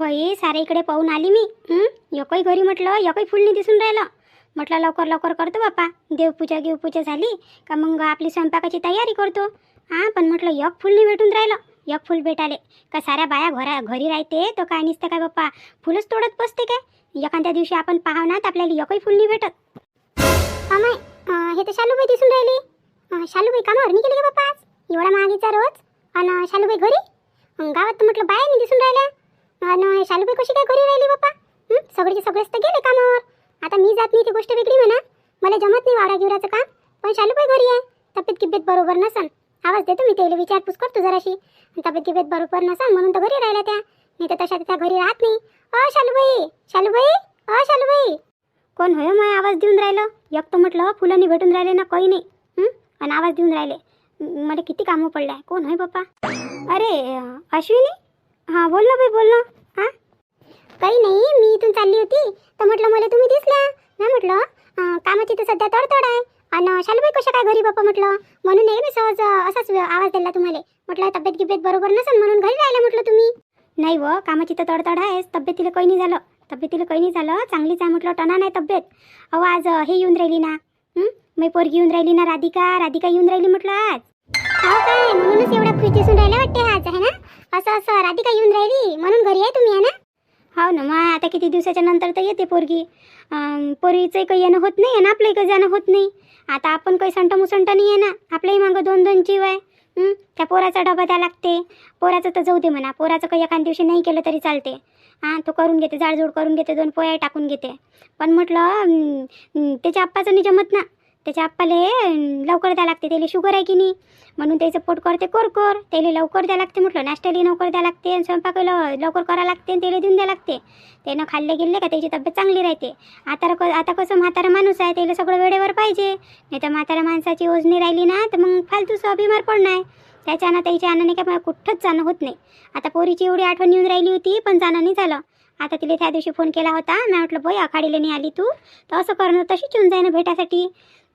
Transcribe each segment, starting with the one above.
बाई सारे इकडे पाहून आली मी. एकही घरी म्हटलं एकही फुल नाही दिसून राहिलं. म्हटलं लवकर लवकर करतो बापा, देवपूजा झाली का मग आपली स्वयंपाकाची तयारी करतो. पण म्हटलं एक फुल नाही भेटून राहिलं. एक फुल भेटाले का साऱ्या बाया घरी राहते तर काय नसतं काय बाप्पा, फुलच तोडत बसते काय. एखाद्या दिवशी आपण पाहाव ना तर आपल्याला एकही फुल नाही भेटत. अमाय, हे तर शालूबाई दिसून राहिली. शालूबाई कामावर नाही गेली का बाप्पा आज? एवढा महागीचा रोज आणि शालूबाई घरी. गावात तर म्हटलं बाया नाही दिसून राहिल्या आणि शालूबाई कशी काय घरी राहिली बाप्पा? सगळेचे सगळेच तर गेले कामावर. आता मी जात नाही ती गोष्ट वेगळी म्हणा, मला जमत नाही वावरा गिवराचं काम. पण शालूबाई घरी आहे. तब्येत बरोबर नसन, आवाज देतो मी त्याला, विचारपूस करतो जराशी. तब्येत बरोबर नसन म्हणून तर घरी राहिल्या त्या, नाही तर तशा त्या घरी राहत नाही. शालूबाई, शालूबाई, शालूबाई. कोण होय मग आवाज देऊन राहिलं? एक तर म्हटलं फुलांनी भेटून राहिले ना काही नाही, आणि आवाज देऊन राहिले. मला किती कामं पडलं आहे. कोण होय बाप्पा? अरे अश्विनी, हां बोल ना बाई, बोल ना. काही नाही, मी इथून चालली होती तर म्हटलं मला तुम्ही दिसल्या. नाही म्हटलं कामाची तर सध्या तडतड आहे आणि शालूबाई कशा काय घरी बाप्पा म्हटलं, म्हणून मी सहज असाच आवाज दिला तुम्हाला. म्हटलं तब्येत बरोबर नसेल म्हणून घरी राहिला म्हटलं तुम्ही. नाही व, कामाची तर तडतड आहेच, तब्येतीला काही नाही झालं. चांगलीच आहे म्हटलं, टणा नाही तब्येत. अहो आज हे येऊन राहिली ना, मी पोरगी येऊन राहिली ना, राधिका येऊन राहिली म्हटलं आज. हो काय, म्हणूनच एवढा खुश दिसून राहिला वाटते आज, आहे ना? असं राधिका येऊन राहिली म्हणून घरी आहे तुम्ही, आहे ना? हो ना, मग आता किती दिवसाच्या नंतर तर येते पोरगी. पोरीचं काही येणं होत नाही आणि आपलंही काही जाणं होत नाही. आता आपण काही संट नाही आहे ना, आपल्याही मागं दोन जीव आहे. त्या पोराचा डबा द्या लागते. पोराचं तर जाऊ दे म्हणा, पोराचं काही एखाद दिवशी नाही केलं तरी चालते. तो करून घेते, जाडजूड करून घेते, 2 पोळ्या टाकून घेते. पण म्हटलं त्याच्या आप्पाचं नाही जमत ना. त्याच्या आप्पाले लवकर द्या लागते, त्याला शुगर आहे की नाही, म्हणून त्याचं पोट करते कोर. त्याला लवकर द्या लागते म्हटलं, नाश्त्याला लवकर द्या लागते आणि स्वयंपाकाला लवकर करावं लागते आणि त्याला देऊन द्या लागते. त्यानं खाल्ले गेले का त्याची तब्येत चांगली राहते. आता कसं म्हातारा माणूस आहे, त्याला सगळं वेळेवर पाहिजे. नाही तर म्हातारा माणसाची ओजनी राहिली ना तर मग फालतूचं बिमार पडणार. त्याच्या आणाने काय कुठंच जाणं होत नाही. आता पोरीची एवढी आठवण येऊन राहिली होती पण जाणं नाही झालं. आता तिला त्या दिवशी फोन केला होता, मी म्हटलं बाई आखाडीला नाही आली तू तर असं करणं, तशीच येऊन जाईन भेटासाठी.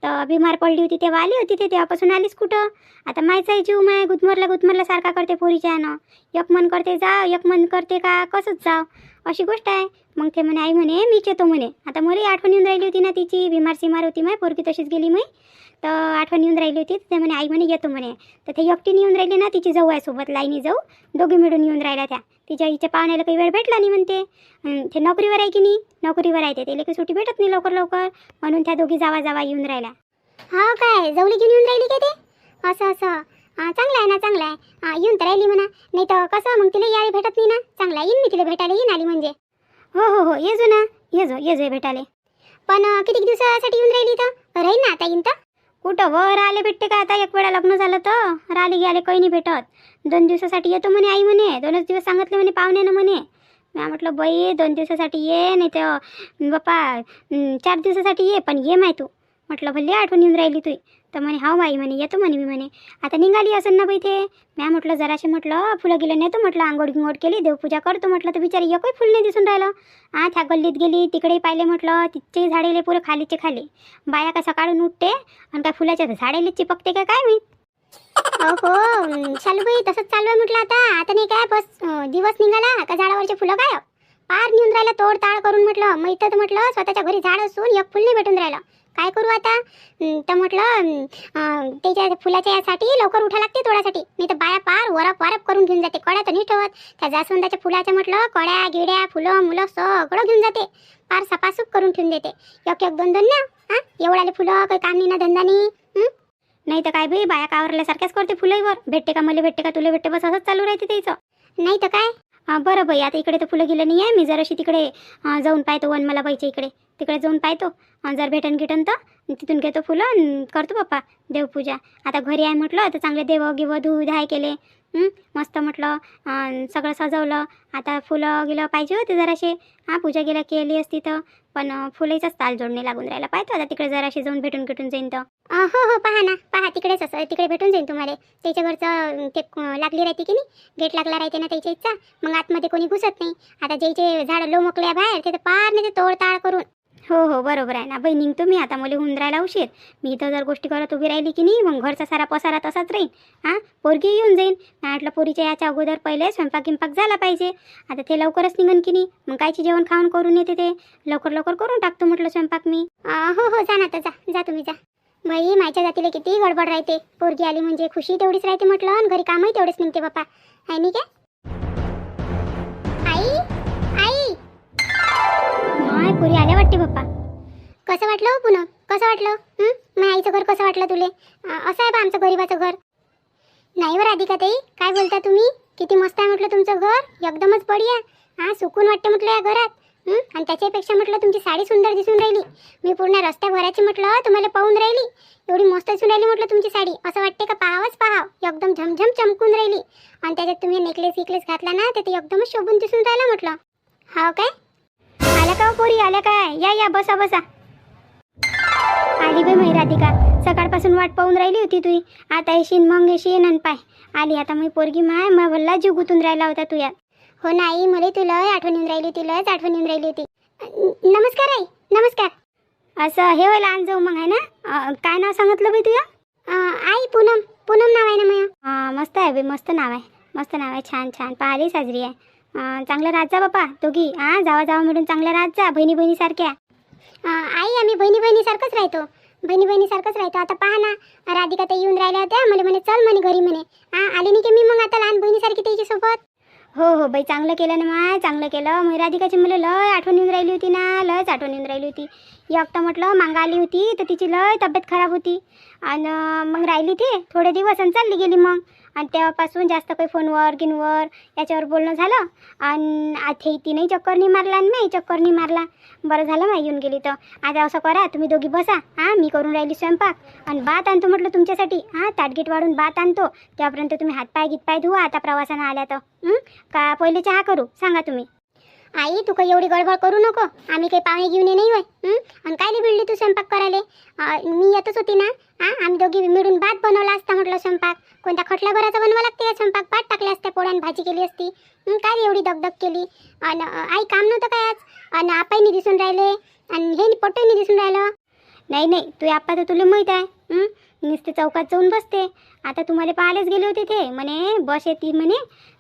तर बिमार पडली होती तेव्हा आली होती, तेव्हापासून आलीच कुठं. आता मायचाही जीव माय गुदमरला सारखा करते पोरीच्या यानं. एक मन करते जा, एक मन करते का कसंच जा, अशी गोष्ट आहे. मग ते म्हणे आई म्हणे मीच येतो म्हणे. आता मला आठवण येऊन राहिली होती ना तिची, बिमार होती माय पोरगी, तशीच गेली माय. तर आठवण येऊन राहिली होती, ते म्हणे आई म्हणे येतो म्हणे. तर ते एकटीने येऊन राहिली ना, तिची जाऊ आहे सोबत, लाईनी जाऊ, दोघी मिळून येऊन राहिल्या त्या. तिच्या पाहुण्याला काही वेळ भेटला नाही म्हणते. ते नोकरीवर आहे की नाही, नोकरीवर आहे ते, त्याला काही सुट्टी भेटत नाही लवकर, म्हणून त्या दोघी जावा येऊन राहिल्या. हो काय, जवळी घेऊन येऊन राहिली का ते? असं चांगलं आहे ना, चांगलं आहे. येऊन तर राहिली म्हणा, नाही तर कसं मग तिला यायला भेटत नाही ना. चांगलं आहे, येईन मी तिला भेटायला, येईन आली म्हणजे. हो ये जो ना, ये भेटायला. पण किती दिवसासाठी येऊन राहिली तर राहील ना आता येईन तर? कुठं वर आले भेटते का आता, एक वेळा लग्न झालं तर राहिले गेले काही नाही भेटत. 2 दिवसासाठी येतो म्हणे आई म्हणे, 2च दिवस सांगितले म्हणे पाहुण्यानं म्हणे. मी म्हटलं बाई 2 दिवसासाठी ये, नाही तर बाप्पा 4 दिवसासाठी ये, पण ये माय तू. म्हटलं भले आठवण येऊन राहिली तुई. तर म्हणे हाव बाई म्हणे येतो म्हणे मी म्हणे. आता निघाली असेल ना बाई ते. मी म्हटलं जराशी म्हटलं फुलं गेलं नेतो म्हटलं, आंघोळ केली, देवपूजा करतो म्हटलं, तर बिचारी एकही फुल नाही दिसून राहिलं. त्या गल्लीत गेली, तिकडेही पाहिले म्हटलं, तिचे झाडेले पुरे खालीचे खाली. बाया का सकाळून उठते आणि काय फुलाच्या झाडेले चिपकते काय मी. हो शालूबाई तसंच चालू आहे म्हटलं. आता नाही काय बस दिवस निघाला का झाडावरचे फुलं काय पार नेऊन राहिलं तोड ताळ करून. म्हटलं मग इथं म्हटलं स्वतःच्या घरी झाड असून एक फुल नाही भेटून राहिलं, काय करू आता. तर म्हटलं त्याच्या फुलाच्या यासाठी लवकर उठा लागते तोडासाठी, नाही तर बाया पार वरप करून घेऊन जाते. कड्या तर नाही ठेवत, त्या जास्वंदाच्या फुलाच्या म्हटलं कड्या गिड्या फुलं मुलं सगळं घेऊन जाते, पार सपासूप करून ठेवून देते. एक 2 ना. एवढाले फुलं काही काम नाही ना, धंदा नाही तर काय बाई, बाया कावरल्यासारख्याच करते फुलाईवर. भेटते का मला भेटते का तुला भेटते, बस असंच चालू राहते त्याचं. नाही तर काय. बरं बाई, आता इकडे तर फुलं गेलं नाही आहे. मी जराशी तिकडे जाऊन पाहतो वनमालाबाईच्या तिकडे जाऊन पाहतो. जर भेटन तर तिथून घेतो फुलं करतो बाप्पा देवपूजा. आता घरी आहे म्हटलं तर चांगले देव दूध आहे केले, मस्त म्हटलं सगळं सजवलं. आता फुलं गेलं पाहिजे होते जराशे. पूजा केली असती तर, पण फुलाचाच ताल जोडणे लागून राहिला. पाहतो आता तिकडे जराशे जाऊन भेटून जाईन तर. हो पहा ना, पहा तिकडेच असं तिकडे भेटून जाईन तुम्हाला. त्याच्या घरचं ते लागली राहते की नाही, गेट लागला राहते ना त्याच्या इच्छा, मग आतमध्ये कोणी घुसत नाही. आता ज्याचे झाड लोमकले बाहेर ते तर पार नाही ते तोडताळ करून. हो हो बरोबर आहे ना बाई, निघतो मी आता, मला होऊन राहिला उशीर. मी इथं जर गोष्टी करत उभी राहिली की नाही, मग घरचा सारा पसारा तसाच राहील. हां, पोरगी येऊन जाईन. नाही म्हटलं पोरीच्या याच्या अगोदर पहिले स्वयंपाक गिंपाक झाला पाहिजे. आता ते लवकरच निघन की नाही, मग कायची जेवण खाऊन करून येते ते, लवकर लवकर करून टाकतो म्हटलं स्वयंपाक मी. हो हो जा ना, तर जा तुम्ही जा. बाई माझ्या जातीला किती गडबड राहते, पोरगी आली म्हणजे खुशी तेवढीच राहते म्हटलं, आणि घरी कामही तेवढेच निघते बापा, आहे नाही काय? आई आई माय पुरी आल्या वाटते बाप्पा. कसं वाटलं हो पुन्हा, कसं वाटलं? माझ्या आईचं घर कसं वाटलं तुले? असं आहे बा आमचं गरीबाचं घर. नाही व राधिका ताई, काय बोलता तुम्ही? किती मस्त आहे म्हटलं तुमचं घर, एकदमच बढिया. हां, सुकून वाटते म्हटलं या घरात. आणि त्याच्यापेक्षा म्हटलं तुमची साडी सुंदर दिसून राहिली. मी पूर्ण रस्त्याभराची म्हटलं तुम्हाला पाहून राहिली, एवढी मस्त दिसून राहिली म्हटलं तुमची साडी. असं वाटते का पाहावंच पाहाव, एकदम झमझम चमकून राहिली. आणि त्याच्यात तुम्ही नेकलेस घातला ना, तर ते एकदमच शोभून दिसून राहिला म्हटलं. हाव काय? आल्या का पोरी, आल्या काय? या या बसा बसा. आली बाई माई राधिका, सकाळपासून वाट पाहून राहिली होती तुई. आता येशीन मग येशीन, आणि पाय आली आता मी पोरगी. माय वल्ला जीव गुतून राहिला होता तू यात. हो नाही, मला तुला आठवण येऊन राहिली, तुलाच आठवण येऊन राहिली होती. नमस्कार आई, नमस्कार. असं हे व्हायला आण जाऊ मग, आहे ना? काय नाव सांगितलं बाई तुया? आई पूनम, पूनम नाव आहे ना माझं. मस्त आहे बाई, मस्त नाव आहे, मस्त नाव आहे, छान छान. पाहायला साजरी आहे. चांगलं राहत जा बापा दोघी. जावा जावा मिळून चांगलं राहत जा, बहिणी बहिणीसारख्या. आई आम्ही बहिणी बहिणीसारखंच राहतो, बहिणी बहिणीसारखंच राहतो. आता पहा ना, राधिका ताई येऊन राहिल्या होत्या, मला म्हणे चल म्हणे घरी म्हणे. आली नाही की मी मग आता लहान बहिणीसारखी त्याच्यासोबत. हो हो बाई, चांगलं केलं ना माय, चांगलं केलं. मग राधिकाची मला लय आठवण येऊन राहिली होती ना, लयच आठवण येऊन राहिली होती. एकटं म्हटलं मागं आली होती तर तिची लय तब्येत खराब होती, आणि मग राहिली ती थोडे दिवस आणि चालली गेली मग. आणि तेव्हापासून जास्त काही फोनवर गिनवर याच्यावर बोलणं झालं. आणि आता तिनेही चक्कर नाही मारला आणि मी चक्कर नाही मारला. बरं झालं माय येऊन गेली तर. आता असं करा, तुम्ही दोघी बसा. मी करून राहिली स्वयंपाक, आणि भात आणतो म्हटलं तुमच्यासाठी. ताटगीट वाढून भात आणतो, त्यापर्यंत तुम्ही हातपाय गीतपाय धुवा. आता प्रवासानं आल्या तर का पहिले चहा करू सांगा तुम्ही? आई तू काही एवढी गडबड करू नको, आम्ही काही पाहुणे घेऊन ये नाही होय. आणि काय बिळली तू स्वयंपाक करायला? मी येतच होती ना. आम्ही दोघी मिळून भात बनवला असता म्हटलं स्वयंपाक. कोणत्या खटल्या भराचा बनवा लागते का स्वयंपाक? भात टाकले असते, पोळ्यान भाजी केली असती. काय एवढी दगदग केली? आणि आई काम नव्हतं काय आज? आणि आपाईनी दिसून राहिले, आणि हे पटोईनी दिसून राहिलं. नाही नाही, तू आप्पा तर तुला माहीत आहे, नुसते चौकात जाऊन बसते. आता तुम्हाला पाहायलाच गेले होते ते म्हणे बस येते म्हणे,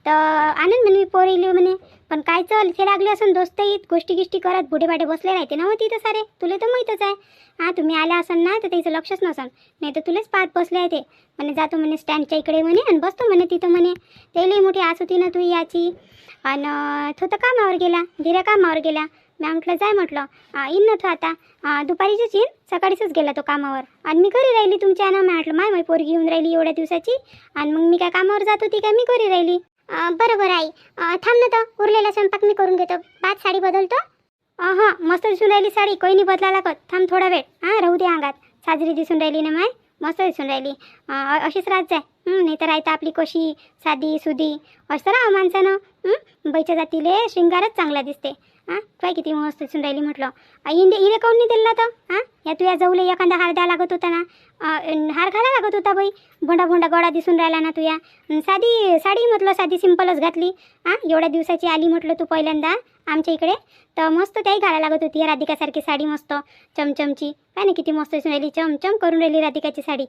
तर आनंद म्हणे मी पोरीले म्हणे. पण काय चल ते लागले असून दोस्त येत गोष्टी गिष्टी करत बुढे बाटे बसले राहते ना होती तर सारे, तुला तर माहीतच आहे. तुम्ही आल्या असन ना तर त्याचं लक्षच नसन, नाही तर तुलाच पाहत बसले आहे ते. म्हणे जातो म्हणे स्टँडच्या इकडे म्हणे, आणि बसतो म्हणे तिथं म्हणे. त्याला मोठी आस होती ना तू याची. आणि तो तर कामावर गेला, धीऱ्या कामावर गेला. मी म्हटलं जाय म्हटलं, येईन ना तो आता दुपारीचीच येईन, सकाळीच गेला तो कामावर. आणि मी घरी राहिली तुमच्या ना. म्हटलं माय पोरगी येऊन राहिली एवढ्या दिवसाची, आणि मग मी काय कामावर जात होती काय, मी घरी राहिली. बरोबर आई, थांब ना तर उरलेला स्वयंपाक मी करून घेतो. भात साडी बदलतो. मस्त दिसून राहिली साडी, काही नाही बदला लागत. थांब थोडा वेळ, राहू दे अंगात. साजरी दिसून राहिली ना माय, मस्त दिसून राहिली. अशीच राहत जाय, नाही तर राहता आपली कशी साधी सुधी. असं राहा माणसानं. बाईच्या जातीले शृंगारच चांगला दिसते. काय किती मस्त दिसून राहिली म्हटलं. हिरे काऊन नाही दिला तर? या तुझ्या जाऊले एखादा हार द्या लागत होता ना, हार घाला लागत होता बाई. भोंडा भोंडा गळा दिसून राहिला ना तुया. साधी साडी म्हटलं, साधी सिंपलच घातली. एवढ्या दिवसाची आली म्हटलं तू पहिल्यांदा आमच्या इकडे, तर मस्त त्याही घाला लागत होती राधिकासारखी साडी, मस्त चमचमची. काय ना किती मस्त दिसून राहिली, चमचम करून राहिली राधिकाची साडी.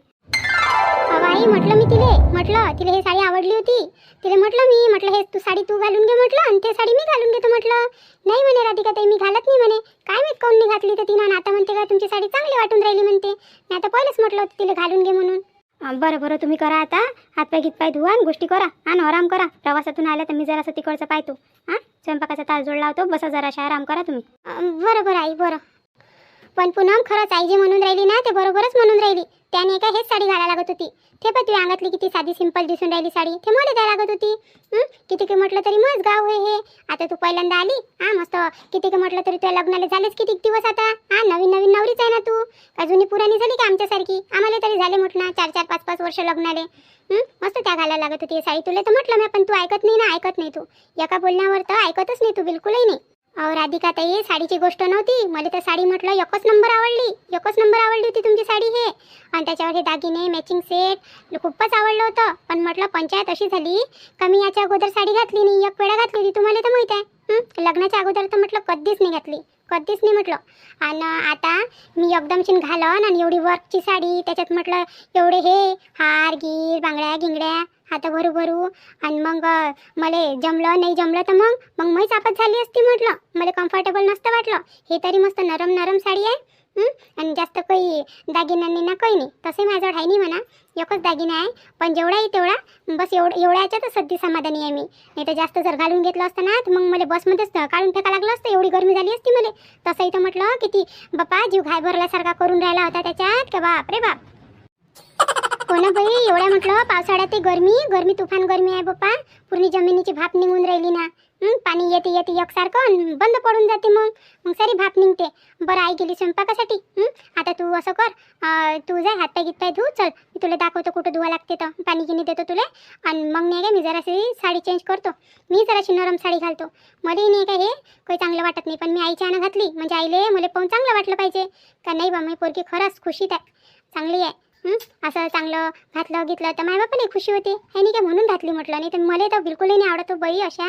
आई म्हटलं मी तिले हे साडी आवडली होती. तिले म्हटलं हे तू साडी तू घालून घे म्हटलं, आणि ते साडी मी घालून घेतो म्हटलं. नाही म्हणे राधिका ताई मी घालत नाही म्हणे. काय माहीत काऊन नाही घातली तर तिनं. आता म्हणते का तुमची साडी चांगली वाटून राहिली म्हणते. मी आता पहिलेच म्हटलं होतं तिला घालून घे म्हणून. बरं तुम्ही करा आता, हातपाय गीतपाय धुवा आणि गोष्टी करा, आणि आराम करा. प्रवासातून आल्या तर मी जरासं तिकडचं पाहतो. स्वयंपाकाचा तास जोड लावतो, बसा जराशा आराम करा तुम्ही. बरं आई बरं. पण पुन्हा खरंच आई जे म्हणून राहिली ना ते बरोबरच म्हणून राहिली. त्याने काय हेच साडी घालायला लागत होती. ते पण तुझ्या अंगातली किती साधी सिंपल दिसून राहिली साडी, ते मला द्यायला लागत होती. किती की म्हटलं तरी मस्त गाव आहे हे. आता तू पहिल्यांदा आली, मस्त. किती की म्हटलं तरी तुझ्या लग्नाला झालेच किती दिवस आता. नवीन नवीन नवरीच आहे ना तू. का जुनी पुराणी झाली का आमच्यासारखी? आम्हाला तरी झाले म्हटलं ना 4-4, 5-5 वर्ष लग्नाले. मस्त त्या घालायला लागत होती साडी. तुला तर म्हटलं मी, पण तू ऐकत नाही ना, ऐकत नाही तू. एका बोलण्यावर तर ऐकतच नाही तू, बिलकुलही नाही. राधिका ताई साडीची गोष्ट नव्हती, मला तर साडी म्हटलं एकच नंबर आवडली होती तुमची साडी हे. आणि त्याच्यावर हे दागिने मॅचिंग सेट खूपच आवडलं होतं. पण म्हटलं पंचायत अशी झाली का मी याच्या अगोदर साडी घातली नाही, एक वेळा घातली होती तुम्हाला तर माहीत आहे. लग्नाच्या अगोदर तर म्हटलं कधीच नाही घातली. कधीच नाही म्हटलं. आणि आता मी एकदमशीन घालन आणि एवढी वर्कची साडी, त्याच्यात म्हटलं एवढे हे हार गीर बांगड्या गिंगड्या हाता भरू भरू, आणि मग मला जमलं नाही जमलं तर मग मी चापत झाली असती म्हटलं. मला कम्फर्टेबल नसतं वाटलं. हे तरी मस्त नरम नरम साडी आहे. आणि जास्त काही दागिन्यांनी ना काही नाही. तसे माझ्याजवळ आहे नाही म्हणा, एकच दागिना आहे, पण जेवढा आहे तेवढा बस. एवढ्या याच्यातच सध्या समाधानी आहे मी. नाही तर जास्त जर घालून घेतलं असतं ना तर मग मला बसमध्येच काढून फेका लागलं असतं. एवढी गरमी झाली असती मला. तसंही तर म्हटलं किती बापा जीव घाय भरल्यासारखा करून राहिला होता त्याच्यात का बाप रे बाप. हो ना बाई, एवढ्या म्हटलं पावसाळ्यात ते गरमी तुफान गरमी आहे बाप्पा. पूर्ण जमिनीची भाप निघून राहिली ना. पाणी येते येते एकसारखं बंद पडून जाते. मग सारी भाप निघते. बरं आई गेली स्वयंपाकासाठी. आता तू असं कर, तू जाय हातपाय गीतपाय धू. चल मी तुला दाखवतो कुठं धुवा लागते तर पाणी गिनी देतो तुला. आणि मग नाही का मी जराशी साडी चेंज करतो. मी जराशी नरम साडी घालतो. मला नाही का हे काही चांगलं वाटत नाही, पण मी आईच्या आनं घातली म्हणजे आईले मला पाहून चांगलं वाटलं पाहिजे का नाही बा. मी पोरगी खरंच खुशीत आहे, चांगली आहे. असं चांगलं घातलं घेतलं तर माझ्या बापाला खुशी होते हे नाही का, म्हणून घातली म्हटलं. नाही तर मला तर बिलकुलही नाही आवडत बाई अशा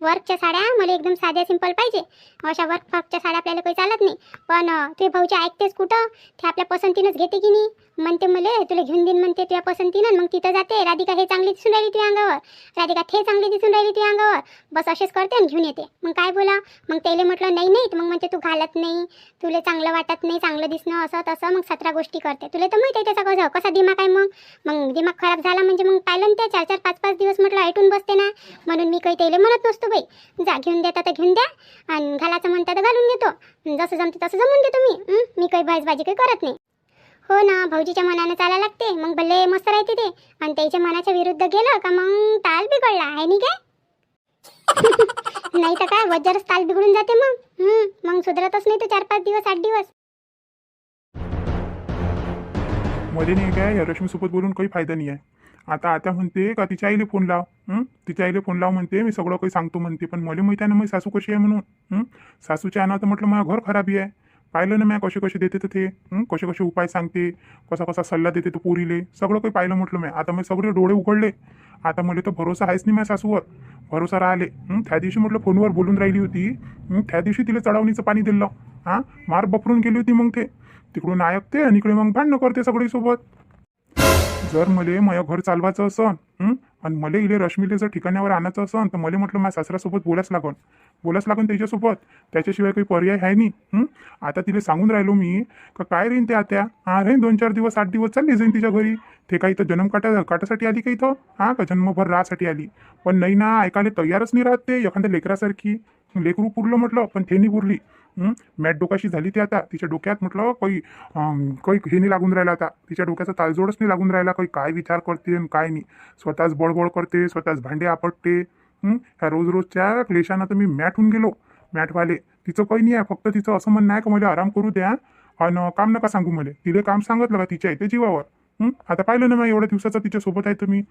वर्कच्या साड्या. मला एकदम साध्या सिंपल पाहिजे. अशा वर्कच्या साड्या आपल्याला काही चालत नाही. पण ते भाऊचे ऐकतेच कुठं, ते आपल्या पसंतीनंच घेते की नाही. म्हणते मला तुला घेऊन देईन म्हणते तुझ्या पसंतीनं. मग तिथं जाते, राधिका हे चांगली दिसून राहिली तुझ्या अंगावर, राधिका हे चांगली दिसून राहिली तुझ्या अंगावर, बस असेच करते आणि घेऊन येते. मग काय बोला. मग त्याला म्हटलं नाही नाही, मग म्हणते तू घालत नाही, तुला चांगलं वाटत नाही, चांगलं दिसणं असं तसं. मग 17 गोष्टी करते. तुला तर माहिती आहे त्याचा कसा दिमाग आहे. मग दिमाग खराब झाला म्हणजे मग पाहिलं ना त्या 4-4 5-5 दिवस म्हटलं ऐटून बसते ना. म्हणून मी काही त्याला म्हणत नसतो बाई. जा घेऊन देता तर घेऊन द्या, आणि घालायचं म्हणता तर घालून घेतो. जसं जमते तसं जमून घेतो मी. मी काही भाजबाजी काही करत नाही. हो ना, भाऊजीच्या मनानं चालायला लागते. मग भले मस्त राहते ते. आणि त्याच्या मनाच्या विरुद्ध गेलं का मग ताल बिघडला आहे नाही काय. नाही तर काय वज्जरच ताल बिघडून जाते. मग सुधरतच नाही तो 4-5 दिवस 8 दिवस. मध्ये नाही काय या रश्मीसोबत बोलून काही फायदा नाही आहे. आता म्हणते का तिच्या आईले फोन लाव. तिच्या आईले फोन लाव म्हणते, मी सगळं काही सांगतो म्हणते. पण मला माहिती आहे ना माझी सासू कशी आहे म्हणून. सासूच्या आना तर म्हटलं माझं घर खराबी आहे. पाहिलं ना मी कसे देते तर ते कसे उपाय सांगते, कसा सल्ला देते तो पोरीले. सगळं काही पाहिलं म्हटलं मी. आता मी सगळे डोळे उघडले. आता मला तर भरोसा आहेच नाही माझ्या सासूवर. भरोसा राहिले. त्या दिवशी म्हटलं फोनवर बोलून राहिली होती. त्या दिवशी तिला चढावणीचं पाणी दिलं. मार बफरून गेली होती. मग ते तिकडून ऐकते आणि इकडे मग भांडणं करते सगळी सोबत. जर मला माझं घर चालवायचं असन आणि मला इले रश्मीले जर ठिकाणावर आणायचं असन तर मला म्हटलं माझ्या सासऱ्यासोबत बोलाच लागन त्याच्यासोबत. त्याच्याशिवाय काही पर्याय आहे नाही. आता तिला सांगून राहिलो मी का काय राहीन ते आत्या. राहीन 2-4 दिवस 8 दिवस चालली जाईन तिच्या घरी. ते काही तर जन्म काटासाठी आली का इथं का जन्मभर राहासाठी आली. पण नाही ना, ऐकायला तयारच नाही राहत ते. एखाद्या लेकरासारखी. लेकरू पुरलं म्हटलं पण ते नाही पुरली. मॅट डोकाशी झाली ती आता. तिच्या डोक्यात म्हटलं काही हे नाही लागून राहिला आता. तिच्या डोक्याचा ताळजोडच नाही लागून राहिला. काही काय विचार करते आणि काय नाही. स्वतःच बडबड करते, स्वतःच भांडे आपटते. ह्या रोजच्या क्लेशानं तर मी मॅट होऊन गेलो. मॅटवाले तिचं काही नाही आहे. फक्त तिचं असं म्हणणं आहे का मला आराम करू द्या आणि काम नका सांगू मला. तिला काम सांगितलं का तिच्या आहे ते जीवावर. आता पाहिलं ना मी एवढ्या दिवसाचा तिच्यासोबत आहे तर मी.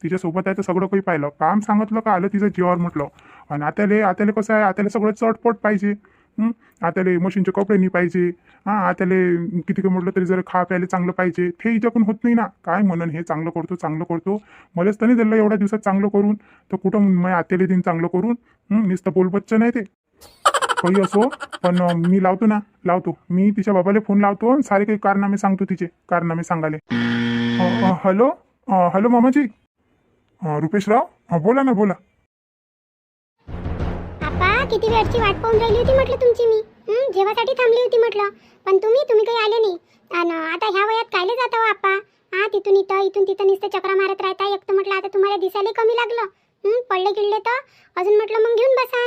तिच्यासोबत आहे तर सगळं काही पाहिलं. काम सांगितलं का आलं तिचं जीवावर म्हटलं. आणि आत्याले कसं आहे, आत्याला सगळं चटपट पाहिजे. आत्याले मशीनचे कपडे नाही पाहिजे. आत्याले किती काही म्हटलं तरी जर खा प्यायला चांगलं पाहिजे. ते हिच्याकडून होत नाही ना. काय म्हणून हे चांगलं करतो मलाच तर नाही दिलं एवढ्या दिवसात चांगलं करून. तर कुठं मग आत्याला देईन चांगलं करून. नुसतं बोलबच्चं नाही ते काही असो. पण मी लावतो मी तिच्या बाबाला फोन लावतो आणि सारे काही कारनामे सांगतो. तिचे कारनामे सांगाले. हॅलो मामाजी. रुपेशराव बोला ना बोला. किती वेळची वाट पाहून राहिली होती म्हटलं तुमची मी. जेवासाठी थांबली होती म्हटलं. पण तुम्ही काही आले नाही. आणि आता ह्या वयात कायले जाता हो आप्पा. तिथून इथून तिथं नुसतं चक्रा मारत राहता. एक तर म्हटलं आता तुम्हाला दिसायला कमी लागलं. पडले गिळले तर अजून म्हटलं मग घेऊन बसा.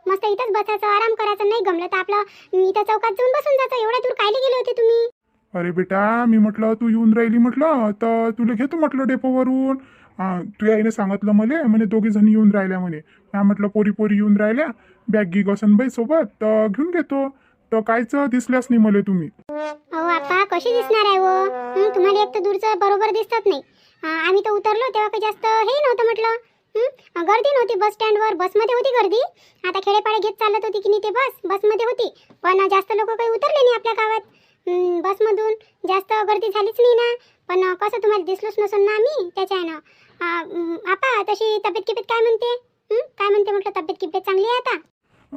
मस्त इथंच बसायचं, आराम करायचं. नाही गमलं तर आपलं इथं चौकात जाऊन बसून जायचं. एवढ्या दूर कायले गेले होते तुम्ही. अरे बेटा, मी म्हटलं तू येऊन राहिली म्हटलं तर तुला घेतो म्हटलं डेपोवरून. तुझ्या आईने सांगितलं मला म्हणे 2 जणी येऊन राहिल्या म्हणे. म्हटलं पोरी येऊन राहिल्या, बॅग गी गसनबाई सोबत तर घेऊन घेतो. तर कायच दिसल्याच नाही मला तुम्ही. अहो आप्पा कशी दिसणार आहे वो. तुम्हाला एक तर दूरचं बरोबर दिसत नाही. आम्ही तर उतरलो तेव्हा काही जास्त हे नव्हतं म्हटलं. गर्दी नव्हती बस स्टँडवर. बसमध्ये होती गर्दी. आता खेडेपाडे घेत चालत होती की नाही ते बसमध्ये होती. पण जास्त लोक काही उतरले नाही आपल्या गावात. बसमधून जास्त गर्दी झालीच नाही ना. पण कसं तुम्हाला दिसलोच नसून ना आम्ही त्याच्यानं. आपा तशी तब्येत काय म्हणते. काय म्हणते म्हटलं तब्येत चांगली आहे आता.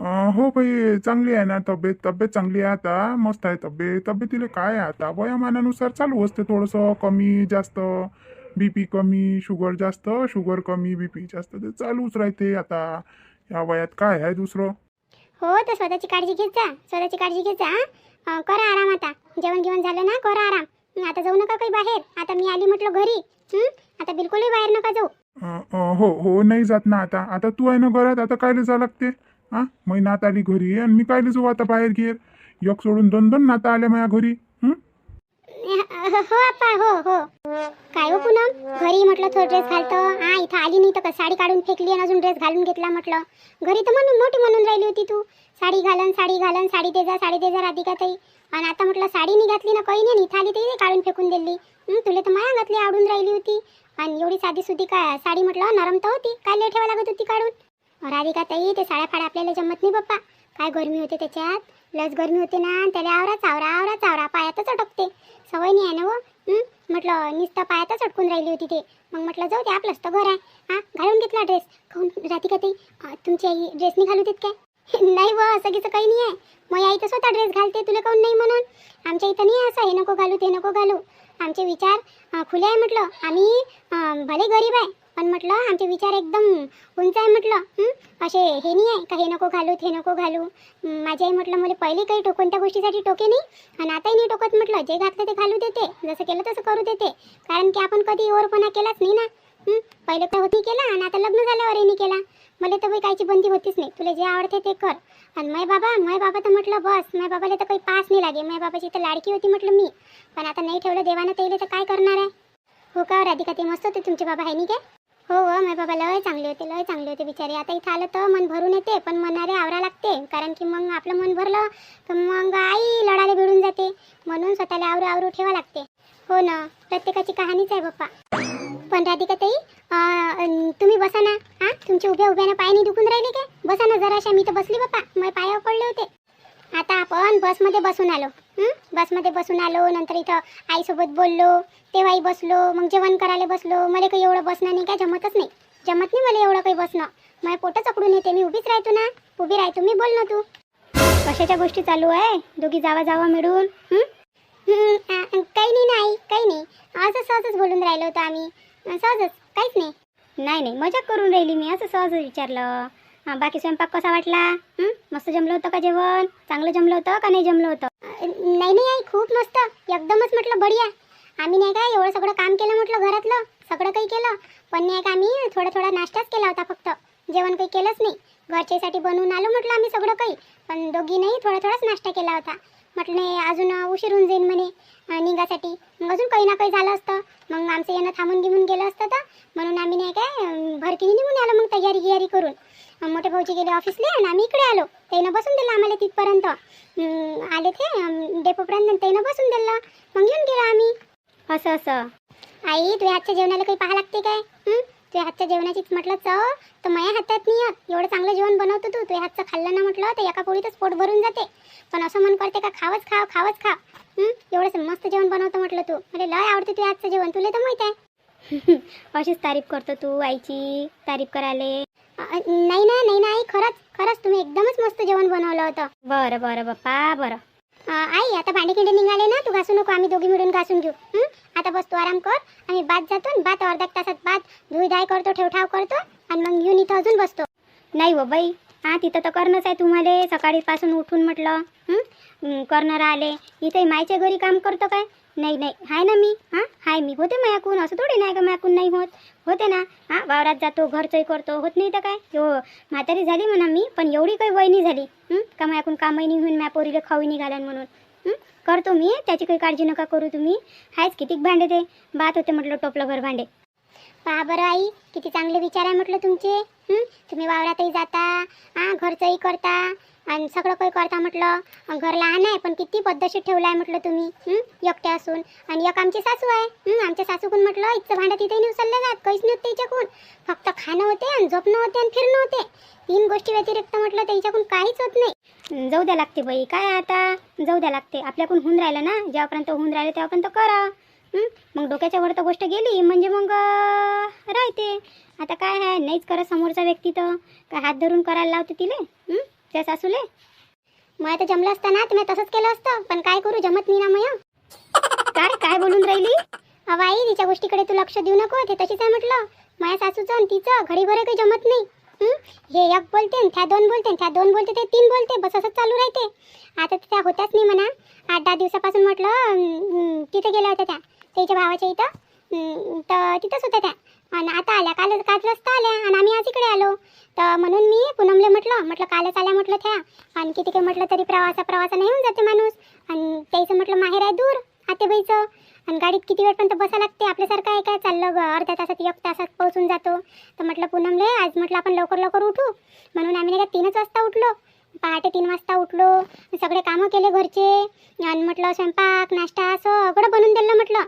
हो बाई, चांगली आहे ना तब्येत. तब्येत चांगली आहे आता, मस्त आहे तब्येत. तब्येतीला काय आहे आता, वयामानानुसार चालू असते थोडंसं कमी जास्त. बीपी कमी, शुगर जास्त, शुगर कमी, बीपी जास्त, ते चालूच राहते आता. या वयात काय आहे दुसरं. हो तर स्वतःची काळजी घेत जा, स्वतःची काळजी घेत जा. करा आराम आता. जेवण गिवण झालं ना, करा आराम. आता जाऊ नका काही बाहेर. आता मी आली म्हटलं घरी. आता बिलकुलही बाहेर नका जाऊ. हो हो, नाही जात ना आता. आता तू आहे ना घरात, आता कायले जा लागते. हा, महिन्यात आली घरी आणि मी कायले जाऊ आता बाहेर घेर. एक सोडून दोन दोन नाता आल्या माझ्या घरी. हो आप्पा, हो हो. काय हो पूनम, घरी म्हटलं थोडं ड्रेस घालतो. इथं आली नाही तर का साडी काढून फेकली आणि अजून ड्रेस घालून घेतला म्हटलं. घरी तर म्हणून मोठी म्हणून राहिली होती तू. साडी घालन, साडी घालन, साडी दे जा, साडी दे जा राधिका ताई. आणि आता म्हटलं साडी नाही घातली ना, काही नाही. इथं आली तर काढून फेकून दिली. तुला तर माया घातली आवडून राहिली होती. आणि एवढी साधी सुधी काय साडी म्हटलं, नरम तर होती, काय लय ठेवा लागत होती काढून. राधिका ताई, ते साड्या फाड्या आपल्याला जमत नाही बाप्पा. काय गरमी होते त्याच्यात, लस गरमी होते ना. त्याला आवरा चावरा, आवरा चावरा, पायातच अटकते. सवय नाही आहे ना. म्हटलं नुसतं पायातच अटकून राहिली होती ते. मग म्हटलं जाऊ दे, आपलंच तर घर आहे. घालून घेतला ड्रेस. काहून राधिका ताई, तुमची आई ड्रेस नाही घालू देत काय? नाही व, असं कीचं काही नाही आहे. मग आई तर स्वतः ड्रेस घालते, तुला काहून नाही म्हणून. आमच्या इथं नाही असं हे नको घालू ते नको घालू. आमचे विचार खुले आहे म्हटलं. आम्ही भले गरीब आहे, पण म्हटलं आमचे विचार एकदम उंच आहे म्हटलं. असे हे नाही आहे का हे नको घालू ते नको घालू. माझी आई म्हटलं मला पहिले काही कोणत्या गोष्टीसाठी टोके नाही, आणि आताही नाही टोकत. म्हटलं जे घातलं ते घालू देते, जसं केलं तसं करू देते. कारण की आपण कधी ओरपणा केलाच नाही ना. पहिले तर होती केला आणि आता लग्न झाल्यावरही नाही केला. मला तर बाई कायची बंदी होतीच नाही. तुला जे आवडते ते कर. आणि माय बाबा तर म्हटलं बस, माय बाबाला तर काही पास नाही लागे. माय बाबाची तर लाडकी होती म्हटलं मी. पण आता नाही ठेवलं देवानं त्याला तर काय करणार आहे. हो का राधिका, ते मस्त होते तुमचे बाबा आहे नाही काय? हो हो, माय बाबा लय चांगले होते, लय चांगले होते बिचारे. आता इथं आलं तर मन भरून येते, पण मनारे आवरा लागते. कारण की मग आपलं मन भरलं तर मग आई लढायला भिडून जाते. म्हणून स्वतःला आवरू ठेवा लागते. हो ना, प्रत्येकाची कहाणीच आहे बाप्पा. पण राधिका ताई, तुम्ही बसा ना. तुमचे उभ्या उभ्यानं पाय नाही दुखून राहिले काय? बसा ना जराशा. मी तर बसली बाप्पा, माझे पायावर पडले होते. आता आपण बसमध्ये बसून आलो. बसमध्ये बसून आलो, नंतर इथं आईसोबत बोललो, तेव्हाही बसलो, मग जेवण करायला बसलो. मला काही एवढं बसणं नाही, काय जमतच नाही. जमत नाही मला एवढं काही बसणं. माझ्या पोटच अकडून येते. मी उभीच राहतो ना, उभी राहतो मी. बोल ना तू. कशाच्या गोष्टी चालू आहे दोघी जावा मिळून? काही नाही, काही नाही. सहजच बोलून राहिलो होतो आम्ही. सहजच, काहीच नाही. नाही, मजाक करून राहिली मी. असं सहज विचारलं. बाकी स्वयंपाक कसा वाटला? मस्त जमलं होतं का जेवण? चांगलं जमलं होतं का नाही जमलं होतं? नाही आई, खूप मस्त, एकदमच म्हटलं बढिया. आम्ही नाही काय एवढं सगळं काम केलं म्हटलं, घरातलं सगळं काही केलं. पण नाही का आम्ही थोडा नाश्ताच केला होता फक्त. जेवण काही केलंच नाही. घरच्यासाठी बनवून आलो म्हटलं आम्ही सगळं काही. पण दोघी नाही थोडाच नाश्ता केला होता. म्हटलं नाही अजून उशीर होऊन जाईल म्हणे निघासाठी. मग अजून काही ना काही झालं असतं. मग आमचं येणं थांबून घेऊन गेलं असतं तर म्हणून आम्ही नाही काय भरकीने निघून आलो. मग तयारी करून मोठे भाऊजी गेले ऑफिसला आणि आम्ही इकडे आलो. त्यानं बसून दिलं आम्हाला तिथपर्यंत. आले ते डेपोपर्यंत त्यानं बसून दिलं. मग घेऊन गेलो आम्ही. असं आई, तुझ्या हातच्या जेवणाला काही पाहा लागते काय? तुझ्या हातच्या जेवणाचीच म्हटलं चव तर माझ्या हातात नाही येत. एवढं चांगलं जेवण बनवतो तू. तुझ्या हातचं खाल्लं ना म्हटलं तर एका पोळीतच पोट भरून जाते. पण असं मन करते का खावच खाव. एवढं मस्त जेवण बनवतो म्हटलं तू. मला लय आवडते तुझ्या हातचं जेवण, तुला तर माहीत आहे. अशीच तारीफ करतो तू आईची. तारीफ करायले नाही ना आई, खरंच तुम्ही एकदमच मस्त जेवण बनवलं होतं. बरं बाप्पा, बरं. आई, आता भांडे किंडे निघाले ना, तू घासू नको, आम्ही दोघी मिळून घासून घेऊ. आता बस तू आराम कर. आम्ही बात जातो, बात अर्धा तासात बात धुईधाय करतो, ठेवठाव करतो आणि मग येऊन इथं अजून बसतो. नाही हो बाई, तिथं तर करणंच आहे तुम्हाला. सकाळीपासून उठून म्हटलं करणं राहिले. इथे मायच्या घरी काम करतो काय? नाही हाय ना मी. हाय मी, होते मायाकून. असं थोडी नाही का मायाकून नाही होते ना. वावरात जातो, घरचंही करतो, होत नाही तर काय. हो, म्हातारी झाली म्हणा मी, पण एवढी काही वय नाही झाली का मायाकून कामही नाही होईन, माझ्या पोरीला खाऊ नाही घालन म्हणून. करतो मी, त्याची काही काळजी नका करू तुम्ही. हायच कितीक भांडे ते बात होते म्हटलं टोपलंभर भांडे. पहा बरं आई, किती चांगले विचार आहे म्हटलं तुमचे. तुम्ही वावरातही जाता, घरचंही करता आणि सगळं काही करता म्हटलं. घर लहान आहे पण किती पद्धतशीर ठेवलं आहे म्हटलं तुम्ही एकट्या असून. आणि एक आमची सासू आहे. आमच्या सासूकून म्हटलं इथचं भांडं तिथेही नाही उचललं जात, काहीच नाही होत त्याच्याकून. फक्त खाणं होते आणि झोपणं होते आणि फिरणं होते. 3 गोष्टी व्यतिरिक्त म्हटलं त्याच्याकून काहीच होत नाही. जाऊ द्या लागते बाई, काय आता जाऊ द्या लागते. आपल्याकडून होऊन राहिलं ना, जेव्हापर्यंत होऊन राहिले तेव्हापर्यंत करा. मग डोक्याच्या वर तर गोष्ट गेली म्हणजे मग राहते. आता काय आहे, नाहीच करत समोरचा व्यक्ती तर काय हात धरून करायला लावते तिले. त्या सासूले. मग तर जमलं असतं ना तर मी तसंच केलं असतं, पण काय करू, जमत नाही ना मग. काय काय बोलून राहिली? आई तिच्या गोष्टीकडे तू लक्ष देऊ नको, ते तशीच आहे म्हटलं. माझ्या सासूचं आणि तिचं घडी भरे काही जमत नाही. हे एक बोलते त्या दोन बोलते, त्या दोन बोलते ते तीन बोलते, बस असंच चालू राहते. आता त्या होत्याच नाही म्हणा, 8-10 दिवसापासून म्हटलं तिथे गेल्या होत्या त्या त्याच्या भावाच्या इथं, तर तिथंच होत्या त्या. आणि आता आल्या, काल रस्ता आल्या आणि आम्ही आज इकडे आलो. तर म्हणून मी पूनमले म्हटलं कालच आल्या म्हटलं त्या. आणि किती काही म्हटलं तरी प्रवासा नाही होऊन जाते माणूस. आणि त्याचं म्हटलं माहेर आहे दूर आतेबाईचं, आणि गाडीत किती वेळपर्यंत बसा लागते, आपल्यासारखं आहे काय, चाललं अर्ध्या तासात 1 तासात पोहोचून जातो. तर म्हटलं पूनमले आज म्हटलं आपण लवकर उठू, म्हणून आम्ही नाही का 3च वाजता उठलो. पहाटे 3 वाजता उठलो, सगळे कामं केले घरचे, आणि म्हटलं स्वयंपाक नाश्ता सगळं बनवून दिलं म्हटलं.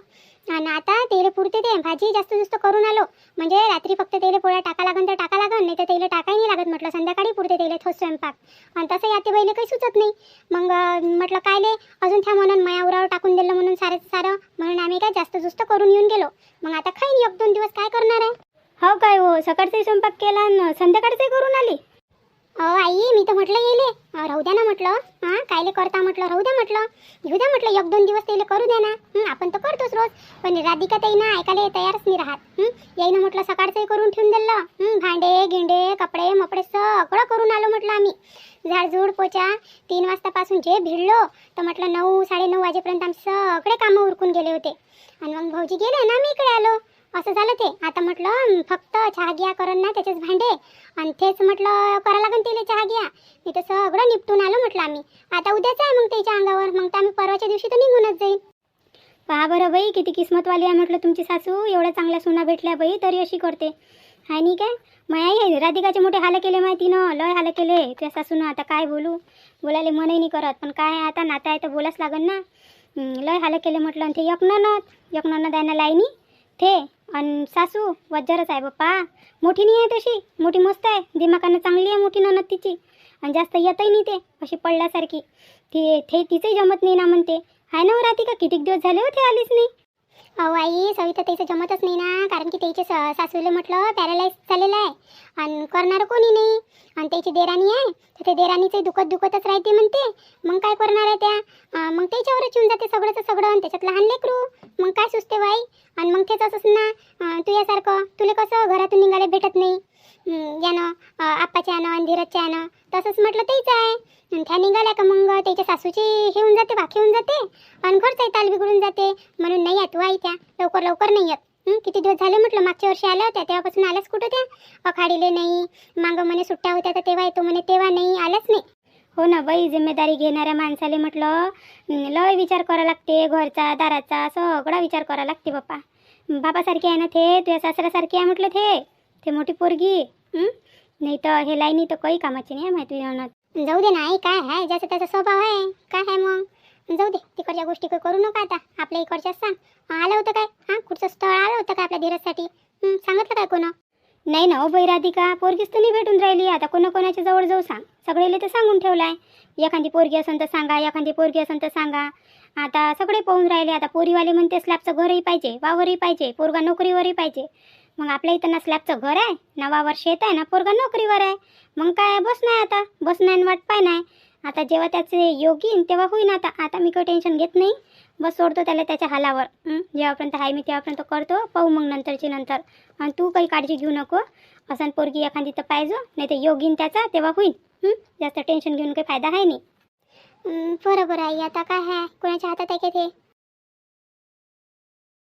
आणि आता तेले पुरते ते भाजी जास्त करून आलो, म्हणजे रात्री फक्त तेले पोळ्या टाका लागन तर टाका लागन, नाही तर तेले टाकाही नाही लागत म्हटलं. संध्याकाळी पुरते तेले थोस स्वयंपाक, आणि तसं याते बैले काही सुचत नाही. मग म्हटलं कायले अजून त्या म्हणून मायावरावर टाकून दिलं म्हणून सारं म्हणून आम्ही काय जास्त करून येऊन गेलो. मग आता खाईन 1-2 दिवस, काय करणार आहे. हो काय हो, सकाळचाही स्वयंपाक केला आणि संध्याकाळचाही करून आली. आई मी तर म्हटलं येले राहू द्या ना म्हटलं, कायले करता म्हटलं, राहू द्या म्हटलं, घेऊ द्या म्हटलं 1-2 दिवस त्याला करू द्या ना. आपण तर करतोच रोज, पण राधिका ताई ना ऐकायला तयारच नाही राहत. याईनं म्हटलं सकाळचंही करून ठेवून दिलं, भांडे गिंडे कपडे मपडे सगळं करून आलो म्हटलं आम्ही. झाडझूड पोचा 3 वाजतापासून जे भिडलो तर म्हटलं 9-9:30 वाजेपर्यंत आम्ही सगळे कामं उरकून गेले होते. आणि मग भाऊजी गेले ना, मी इकडे आलो. असं झालं ते. आता म्हटलं फक्त चहा घ्या करून ना त्याचेच भांडे, आणि तेच म्हटलं करा लागन तिला चहा घ्या. मी तर सगळं निपटून आलो म्हटलं आम्ही. आता उद्याच आहे मग त्याच्या अंगावर, मग तर आम्ही परवाच्या दिवशी तर निघूनच जाईल. पहा बरं बाई, किती किस्मतवाली आहे म्हटलं तुमची सासू. एवढ्या चांगल्या सुना भेटल्या बाई, तरी अशी करते हाय नाही काय. माया राधिकाचे मोठे हाल केले माहितीनं, लय हाल केले त्या सासूनं. आता काय बोलायला मनही नाही करत, पण काय आता नातं आहे तर बोलाच लागन ना. लय हाल केले म्हटलं. आणि ते एक ननद द्यायला लाईनी ते, आणि सासू वज्जरच आहे बाप्पा. मोठी नाही आहे तशी, मोठी मस्त आहे, दिमागानं चांगली आहे मोठी ननद तिची. आणि जास्त येतही नाही ते, अशी पडल्यासारखी. तिचंही जमत नाही ना म्हणते. हाय ना राधिका, कितीक दिवस झाले होते आलीच नाही. अहो आई सविता त्याचं जमतच नाही ना, कारण की त्याचे सासूले म्हटलं पॅरालाइज झालेलं आहे, आणि करणारं कोणी नाही. आणि त्याची देराणी आहे, तर ते देराणीचे दुखतच राहते म्हणते. मग काय करणार आहे त्या, मग त्याच्यावरच येऊन जाते सगळं, आणि त्याच्यात लहान लेकरू, मग काय सुचते बाई. आणि मग तेच असंच ना, तू यासारखं तुला कसं घरातून निघायला भेटत नाही, यानं आप्पाच्या यानं आणि धीरजच्या यानं, तसंच म्हटलं तेच आहे. त्या निघाल्या का मग त्याच्या सासूची हे होऊन जाते, बाकी होऊन जाते, आणि घरचाही ताल बिघडून जाते. म्हणून नाही येत आई त्या लवकर नाही येत. किती दिवस झाले म्हटलं, मागच्या वर्षी आल्या होत्या तेव्हापासून आल्याच कुठं त्या. अखाडीले नाही, मागं म्हणे सुट्ट्या होत्या तर तेव्हा येतो म्हणे, तेव्हा नाही आल्याच नाही. हो ना बाई, जिम्मेदारी घेणाऱ्या माणसाले म्हटलं लय विचार करा लागते, घरचा दाराचा सगळा विचार करा लागते बाप्पा. बापासारखी आहे ना ते, तुझ्या सासऱ्यासारखी आहे म्हटलं ते मोठी पोरगी. नाही तर हे लाईनी तर काही कामाची नाही आहे माहिती ननद. जाऊ दे ना आई, काय आहे ज्याचा त्याचा स्वभाव आहे, काय आहे मग जाऊ दे. तिकडच्या गोष्टी काही करू नका आता, आपल्या इकडच्याच सांग. आलं होतं काय, कुठचं स्थळ आलं होतं का आपल्या धीरजसाठी, सांगितलं काय कोण? नाही ना हो बाई राधिका, पोरगीच तर नाही भेटून राहिली. आता कोणाच्या जवळ जाऊ सांग, सगळेले तर सांगून ठेवलाय. एखादी पोरगी असेल तर सांगा, एखादी पोरगी असेल तर सांगा. आता सगळे पाहून राहिले. आता पोरीवाले म्हणते स्लॅबचं घरही पाहिजे, वावरही पाहिजे, पोरगा नोकरीवरही पाहिजे. मग आपल्या इथं ना स्लॅबचं घर आहे ना, वावर शेत आहे ना, पोरगा नोकरीवर आहे. मग काय बस नाही, आता बस नाही वाट पाय नाही. आता जेव्हा त्याचे योग येईन तेव्हा होईन. आता मी काही टेन्शन घेत नाही, बस सोडतो त्याला त्याच्या हालावर. जेव्हापर्यंत आहे मी तेव्हापर्यंत करतो, पाहू मग नंतर. आणि तू काही काळजी घेऊ नको. असं पोरगी एखादी तर पाहिजे, नाही तर योग येईन त्याचा तेव्हा होईन. जास्त टेन्शन घेऊन काही फायदा आहे नाही. बरोबर आई, आता काय आहे, कोणाच्या हातात आहे का ते.